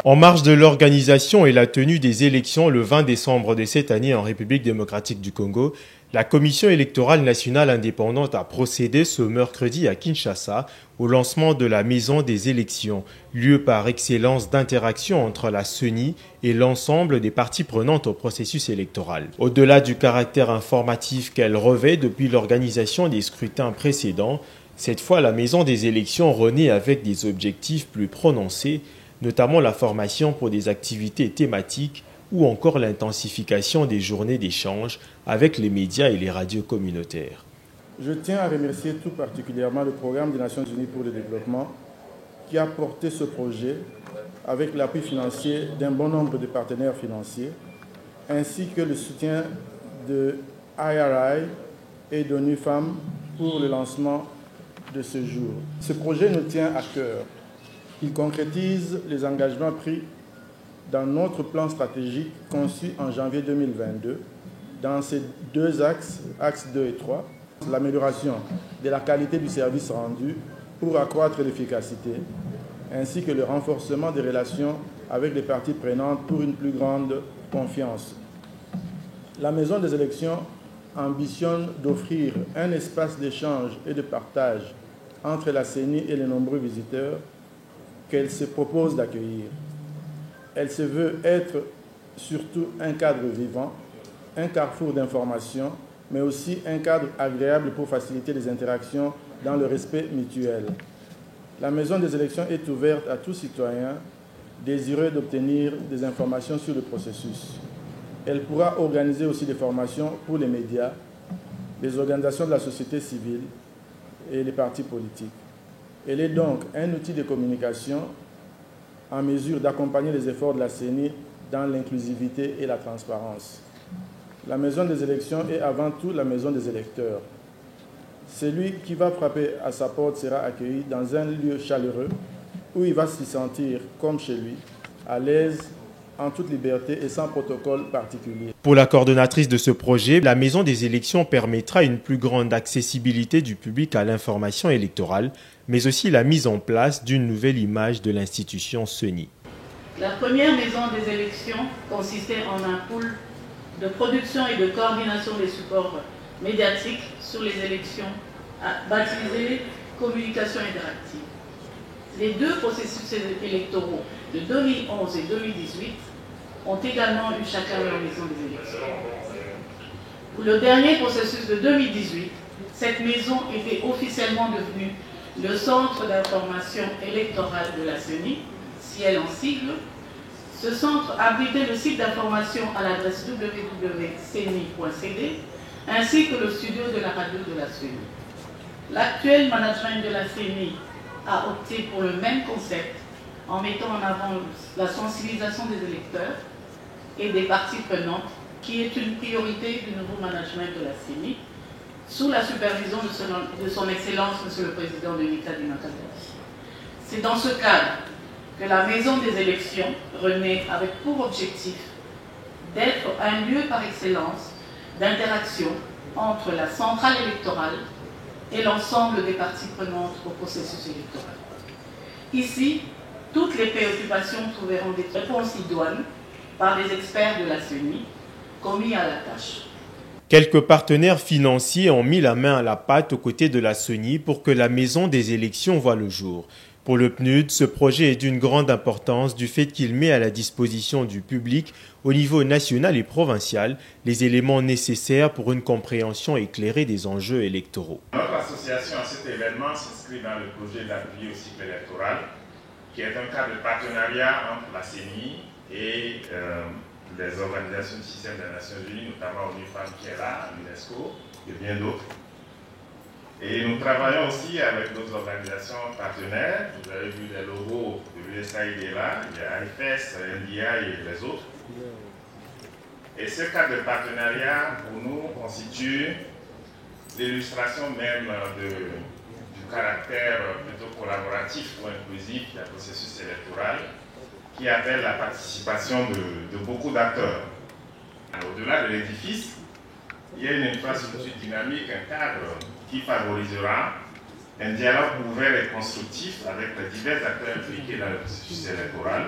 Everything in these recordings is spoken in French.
En marge de l'organisation et la tenue des élections le 20 décembre de cette année en République démocratique du Congo, la Commission électorale nationale indépendante a procédé ce mercredi à Kinshasa au lancement de la Maison des élections, lieu par excellence d'interaction entre la CENI et l'ensemble des parties prenantes au processus électoral. Au-delà du caractère informatif qu'elle revêt depuis l'organisation des scrutins précédents, cette fois la Maison des élections renaît avec des objectifs plus prononcés, notamment la formation pour des activités thématiques ou encore l'intensification des journées d'échange avec les médias et les radios communautaires. Je tiens à remercier tout particulièrement le Programme des Nations Unies pour le développement qui a porté ce projet avec l'appui financier d'un bon nombre de partenaires financiers ainsi que le soutien de IRI et d'ONU Femmes pour le lancement de ce jour. Ce projet nous tient à cœur. Il concrétise les engagements pris dans notre plan stratégique conçu en janvier 2022 dans ces deux axes 2 et 3, l'amélioration de la qualité du service rendu pour accroître l'efficacité, ainsi que le renforcement des relations avec les parties prenantes pour une plus grande confiance. La Maison des élections ambitionne d'offrir un espace d'échange et de partage entre la CENI et les nombreux visiteurs qu'elle se propose d'accueillir. Elle se veut être surtout un cadre vivant, un carrefour d'information, mais aussi un cadre agréable pour faciliter les interactions dans le respect mutuel. La Maison des élections est ouverte à tout citoyen désireux d'obtenir des informations sur le processus. Elle pourra organiser aussi des formations pour les médias, les organisations de la société civile et les partis politiques. Elle est donc un outil de communication en mesure d'accompagner les efforts de la CENI dans l'inclusivité et la transparence. La Maison des élections est avant tout la maison des électeurs. Celui qui va frapper à sa porte sera accueilli dans un lieu chaleureux où il va s'y sentir comme chez lui, à l'aise, en toute liberté et sans protocole particulier. Pour la coordonnatrice de ce projet, la Maison des élections permettra une plus grande accessibilité du public à l'information électorale, mais aussi la mise en place d'une nouvelle image de l'institution CENI. La première Maison des élections consistait en un pool de production et de coordination des supports médiatiques sur les élections, baptisé Communication interactive. Les deux processus électoraux de 2011 et 2018 ont également eu chacun leur maison des élections. Pour le dernier processus de 2018, cette maison était officiellement devenue le Centre d'information électorale de la CENI, ciel en sigle. Ce centre abritait le site d'information à l'adresse www.ceni.cd ainsi que le studio de la radio de la CENI. L'actuel management de la CENI a opté pour le même concept en mettant en avant la sensibilisation des électeurs et des parties prenantes, qui est une priorité du nouveau management de la CENI, sous la supervision de son Excellence, Monsieur le Président de l'État du Makadaki. C'est dans ce cadre que la Maison des élections renaît avec pour objectif d'être un lieu par excellence d'interaction entre la centrale électorale et l'ensemble des parties prenantes au processus électoral. Ici, toutes les préoccupations trouveront des réponses idoines par les experts de la CENI commis à la tâche. Quelques partenaires financiers ont mis la main à la pâte aux côtés de la CENI pour que la Maison des élections voie le jour. Pour le PNUD, ce projet est d'une grande importance du fait qu'il met à la disposition du public au niveau national et provincial les éléments nécessaires pour une compréhension éclairée des enjeux électoraux. Notre association à cet événement s'inscrit dans le projet d'appui au cycle électoral, qui est un cas de partenariat entre la CENI et les organisations du système des Nations Unies, notamment ONU Femmes qui est là, l'UNESCO et bien d'autres. Et nous travaillons aussi avec d'autres organisations partenaires. Vous avez vu les logos de l'USAID là, il y a IFES, NDI et les autres. Et ce cadre de partenariat, pour nous, constitue l'illustration même du caractère plutôt collaboratif ou inclusif du processus électoral qui appelle la participation de beaucoup d'acteurs. Au-delà de l'édifice, il y a une infrastructure dynamique, un cadre qui favorisera un dialogue ouvert et constructif avec les divers acteurs impliqués dans le processus électoral.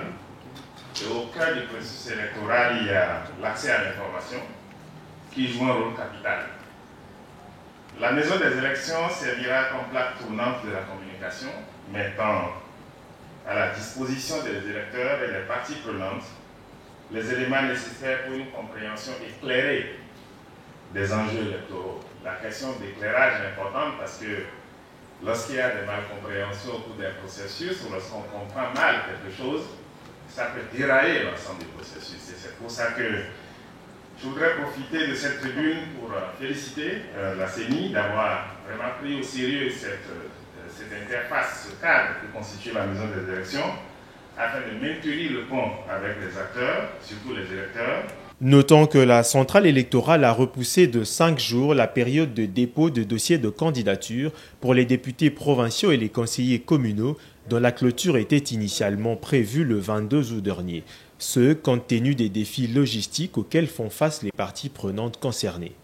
Et au cœur du processus électoral, il y a l'accès à l'information qui joue un rôle capital. La maison des élections servira comme plaque tournante de la communication, mettant à la disposition des électeurs et des parties prenantes les éléments nécessaires pour une compréhension éclairée des enjeux électoraux. La question d'éclairage est importante parce que lorsqu'il y a des malcompréhensions au cours d'un processus ou lorsqu'on comprend mal quelque chose, ça peut dérailler l'ensemble du processus. Et c'est pour ça que je voudrais profiter de cette tribune pour féliciter la CENI d'avoir vraiment pris au sérieux cette interface, ce cadre que constitue la maison des élections, afin de maintenir le pont avec les acteurs, surtout les électeurs. Notons que la centrale électorale a repoussé de 5 jours la période de dépôt de dossiers de candidature pour les députés provinciaux et les conseillers communaux dont la clôture était initialement prévue le 22 août dernier. Ce, compte tenu des défis logistiques auxquels font face les parties prenantes concernées.